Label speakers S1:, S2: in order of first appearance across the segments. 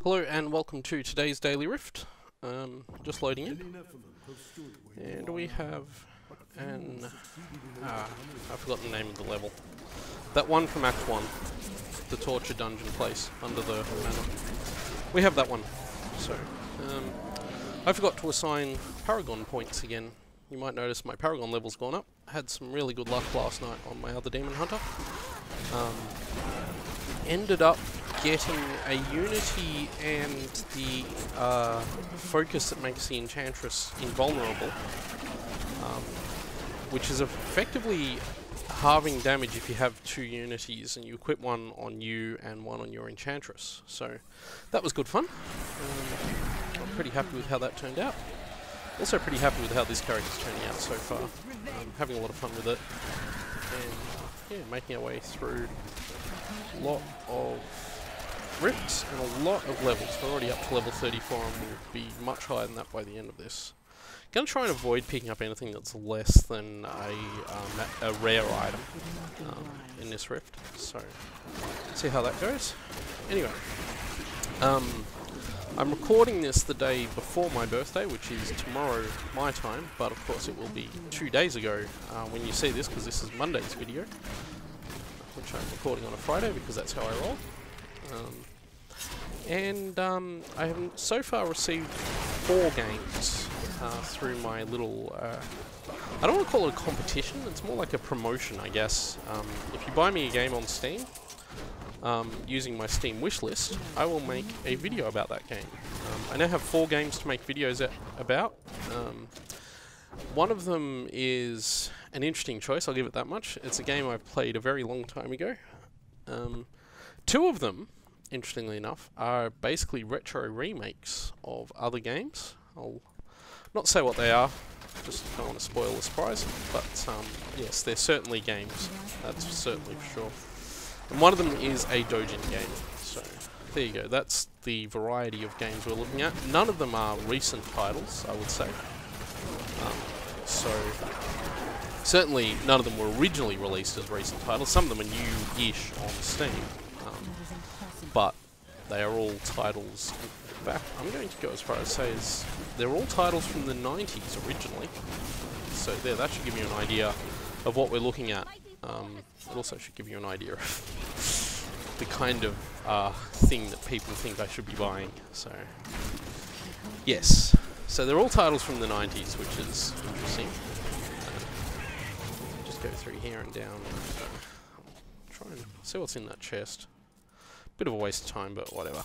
S1: Hello and welcome to today's Daily Rift. Just loading in. And we have an... I forgot the name of the level. That one from Act 1. The torture dungeon place under the manor. We have that one. So, I forgot to assign Paragon points again. You might notice my Paragon level's gone up. Had some really good luck last night on my other Demon Hunter. Ended up getting a Unity and the focus that makes the Enchantress invulnerable, which is effectively halving damage if you have two Unities and you equip one on you and one on your Enchantress. So that was good fun. I'm pretty happy with how that turned out. Also pretty happy with how this character's turning out so far. Having a lot of fun with it. And yeah, making our way through a lot of rifts and a lot of levels. We're already up to level 34 and we'll be much higher than that by the end of this. Gonna try and avoid picking up anything that's less than a rare item in this rift. So, see how that goes. Anyway, I'm recording this the day before my birthday, which is tomorrow my time, but of course it will be 2 days ago when you see this, because this is Monday's video, which I'm recording on a Friday because that's how I roll. I have so far received 4 games through my little, I don't want to call it a competition, it's more like a promotion, I guess. If you buy me a game on Steam, using my Steam wishlist, I will make a video about that game. I now have 4 games to make videos about. One of them is an interesting choice, I'll give it that much. It's a game I've played a very long time ago. 2 of them, interestingly enough, are basically retro remakes of other games. I'll not say what they are, just don't want to spoil the surprise, but yes, they're certainly games, that's certainly for sure. And one of them is a Dojin game, so there you go, that's the variety of games we're looking at. None of them are recent titles, I would say. So, certainly none of them were originally released as recent titles. Some of them are new-ish on Steam, but they are all titles. In fact, I'm going to go as far as say is they're all titles from the 90s originally. So there, that should give you an idea of what we're looking at. It also should give you an idea of the kind of thing that people think I should be buying. So, yes. So they're all titles from the 90s, which is interesting. Just go through here and down. Try and see what's in that chest. Bit of a waste of time, but whatever.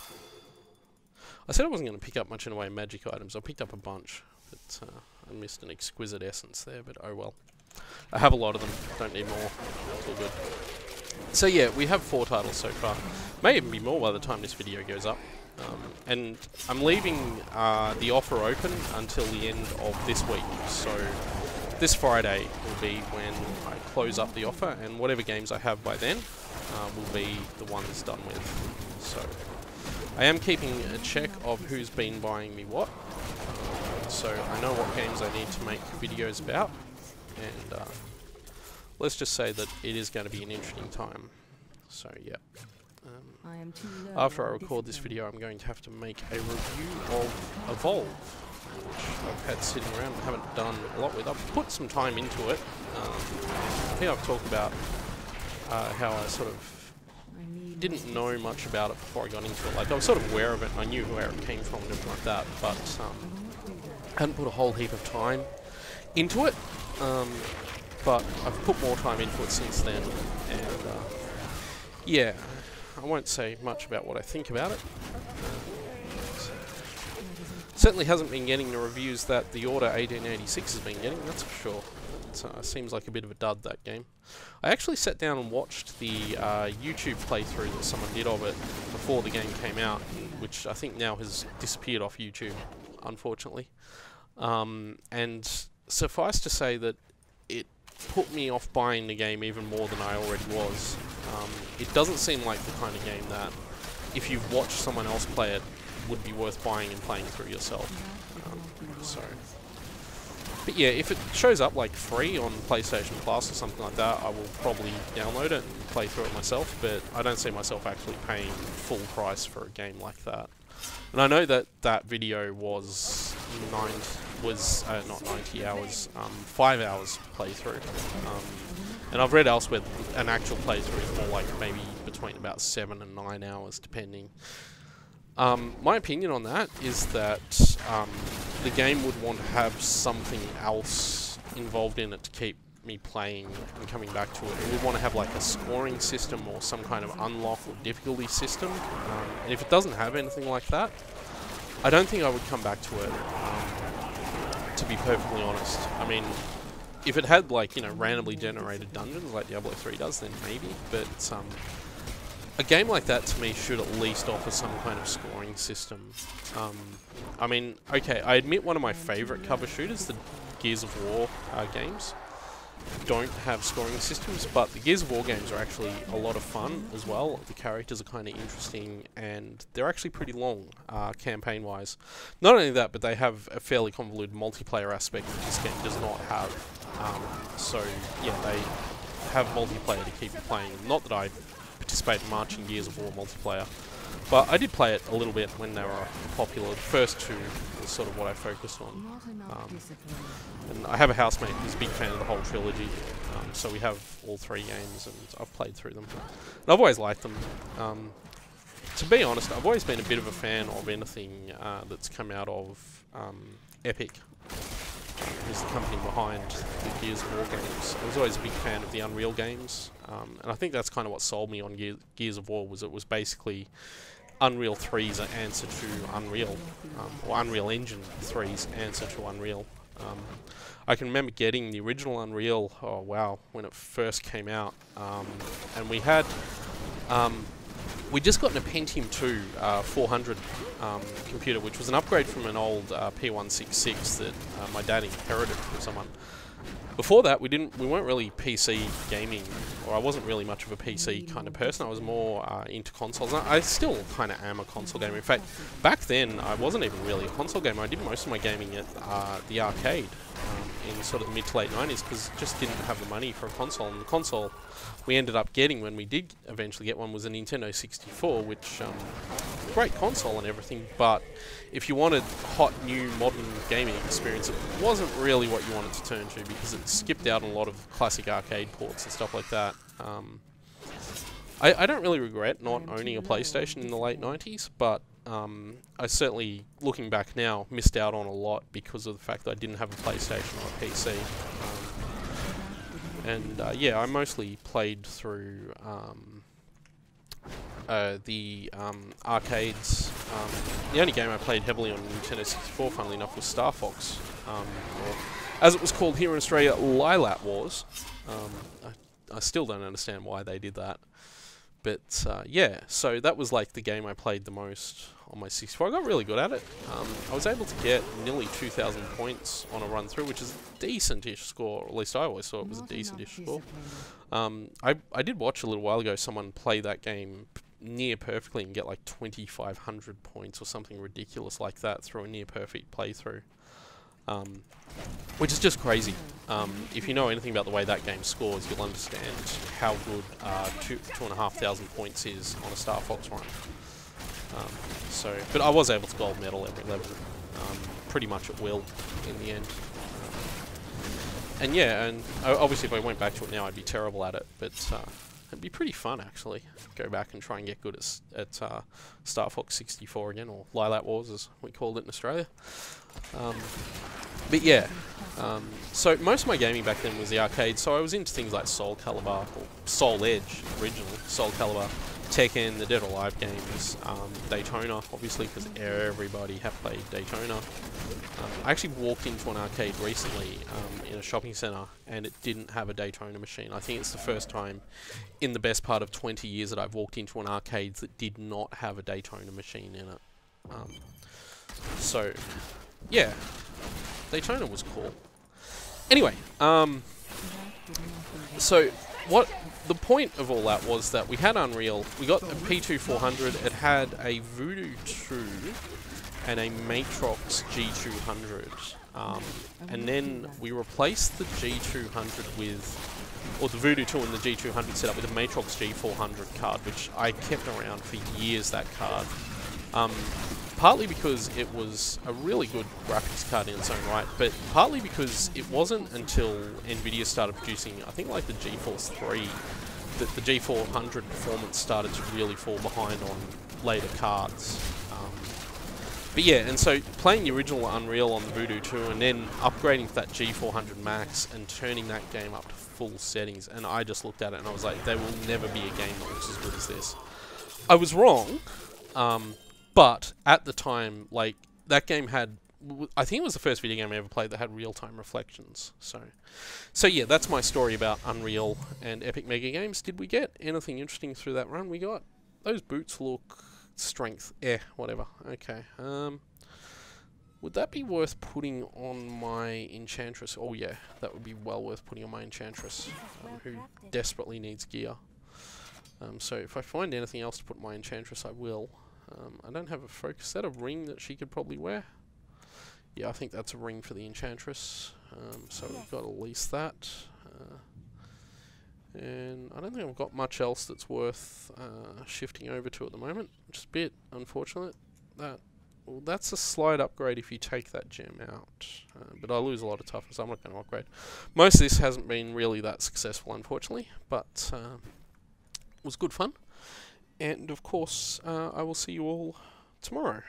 S1: I said I wasn't going to pick up much in the way of magic items. I picked up a bunch, but I missed an exquisite essence there, but oh well. I have a lot of them, don't need more. It's all good. So yeah, we have 4 titles so far. May even be more by the time this video goes up. And I'm leaving the offer open until the end of this week. So this Friday will be when I close up the offer, and whatever games I have by then will be the ones done with. So I am keeping a check of who's been buying me what. So I know what games I need to make videos about. And let's just say that it is going to be an interesting time. So yeah. After I record this video, I'm going to have to make a review of Evolve, which I've had sitting around and haven't done a lot with. I've put some time into it. I think I've talked about how I sort of didn't know much about it before I got into it. Like, I was sort of aware of it, and I knew where it came from and everything like that, but I hadn't put a whole heap of time into it. But I've put more time into it since then, and yeah, I won't say much about what I think about it. Certainly hasn't been getting the reviews that the Order 1886 has been getting, that's for sure. It seems like a bit of a dud, that game. I actually sat down and watched the YouTube playthrough that someone did of it before the game came out, which I think now has disappeared off YouTube, unfortunately. And suffice to say that it put me off buying the game even more than I already was. It doesn't seem like the kind of game that, if you've watched someone else play it, would be worth buying and playing through yourself. But yeah, if it shows up like free on PlayStation Plus or something like that, I will probably download it and play through it myself, but I don't see myself actually paying full price for a game like that. And I know that that video was not 90 hours, 5 hours playthrough. And I've read elsewhere that an actual playthrough is more like maybe between about 7 and 9 hours, depending. My opinion on that is that the game would want to have something else involved in it to keep me playing and coming back to it. It would want to have like a scoring system or some kind of unlock or difficulty system. And if it doesn't have anything like that, I don't think I would come back to it, to be perfectly honest. I mean, if it had like, you know, randomly generated dungeons like Diablo 3 does, then maybe, but a game like that to me should at least offer some kind of scoring system. I mean, okay, I admit one of my favourite cover shooters, the Gears of War games, don't have scoring systems, but the Gears of War games are actually a lot of fun as well. The characters are kind of interesting, and they're actually pretty long, campaign-wise. Not only that, but they have a fairly convoluted multiplayer aspect that this game does not have. So, yeah, they have multiplayer to keep you playing. Not that I participate much in Gears of War multiplayer, but I did play it a little bit when they were popular. The first two was sort of what I focused on. And I have a housemate who's a big fan of the whole trilogy, so we have all 3 games, and I've played through them. And I've always liked them. To be honest, I've always been a bit of a fan of anything that's come out of Epic, who's the company behind the Gears of War games. I was always a big fan of the Unreal games, and I think that's kind of what sold me on Gears of War, was it was basically Unreal 3's answer to Unreal, or Unreal Engine 3's answer to Unreal. I can remember getting the original Unreal, oh wow, when it first came out, and we had, we'd just gotten a Pentium 2 400 computer, which was an upgrade from an old P166 that my dad inherited from someone. Before that, we weren't really PC gaming, or I wasn't really much of a PC kind of person. I was more into consoles. I still kind of am a console gamer. In fact, back then, I wasn't even really a console gamer. I did most of my gaming at the arcade in sort of the mid to late 90s, because just didn't have the money for a console. And the console we ended up getting, when we did eventually get one, was a Nintendo 64, which great console and everything, but if you wanted hot, new, modern gaming experience, it wasn't really what you wanted to turn to, because it skipped out on a lot of classic arcade ports and stuff like that. I don't really regret not owning a PlayStation in the late 90s, but I certainly, looking back now, missed out on a lot because of the fact that I didn't have a PlayStation or a PC. Yeah, I mostly played through the arcades. The only game I played heavily on Nintendo 64, funnily enough, was Star Fox, or as it was called here in Australia, Lilac Wars. I still don't understand why they did that. But yeah, so that was like the game I played the most on my 64. I got really good at it. I was able to get nearly 2,000 points on a run through, which is a decent-ish score, or at least I always thought it was a decent-ish score. I did watch a little while ago someone play that game near perfectly and get like 2,500 points or something ridiculous like that through a near-perfect playthrough. Which is just crazy. If you know anything about the way that game scores, you'll understand how good 2,500 points is on a Star Fox run. But I was able to gold medal every level, pretty much at will in the end. And yeah, and obviously if I went back to it now, I'd be terrible at it, but it'd be pretty fun actually. Go back and try and get good at Star Fox 64 again, or Lilac Wars as we called it in Australia. But yeah, so most of my gaming back then was the arcade, so I was into things like Soul Calibur, or Soul Edge originally, Soul Calibur, Tekken, the Dead or Alive games, Daytona, obviously, because everybody had played Daytona. I actually walked into an arcade recently in a shopping centre, and it didn't have a Daytona machine. I think it's the first time in the best part of 20 years that I've walked into an arcade that did not have a Daytona machine in it. So, yeah, Daytona was cool. Anyway, so what the point of all that was that we had Unreal, we got a P2 400, it had a Voodoo 2 and a Matrox G200, and then we replaced the G200 with, or the Voodoo 2 and the G200 set up with a Matrox G400 card, which I kept around for years, that card. partly because it was a really good graphics card in its own right, but partly because it wasn't until Nvidia started producing, I think like the GeForce 3, that the G400 performance started to really fall behind on later cards. But yeah, and so playing the original Unreal on the Voodoo 2 and then upgrading to that G400 Max and turning that game up to full settings, and I just looked at it and I was like, there will never be a game that looks as good as this. I was wrong, but at the time, like, that game had, I think it was the first video game I ever played that had real-time reflections. So yeah, that's my story about Unreal and Epic Mega Games. Did we get anything interesting through that run? We got, those boots look... strength, whatever. Okay. Would that be worth putting on my Enchantress? Oh yeah, that would be well worth putting on my Enchantress, who desperately needs gear. So if I find anything else to put on my Enchantress, I will. I don't have a focus. Is that a ring that she could probably wear? Yeah, I think that's a ring for the Enchantress. So we've got at least that. And I don't think I've got much else that's worth shifting over to at the moment, which is a bit unfortunate. Well, that's a slight upgrade if you take that gem out, but I lose a lot of toughness, so I'm not going to upgrade. Most of this hasn't been really that successful, unfortunately, but it was good fun. And of course, I will see you all tomorrow.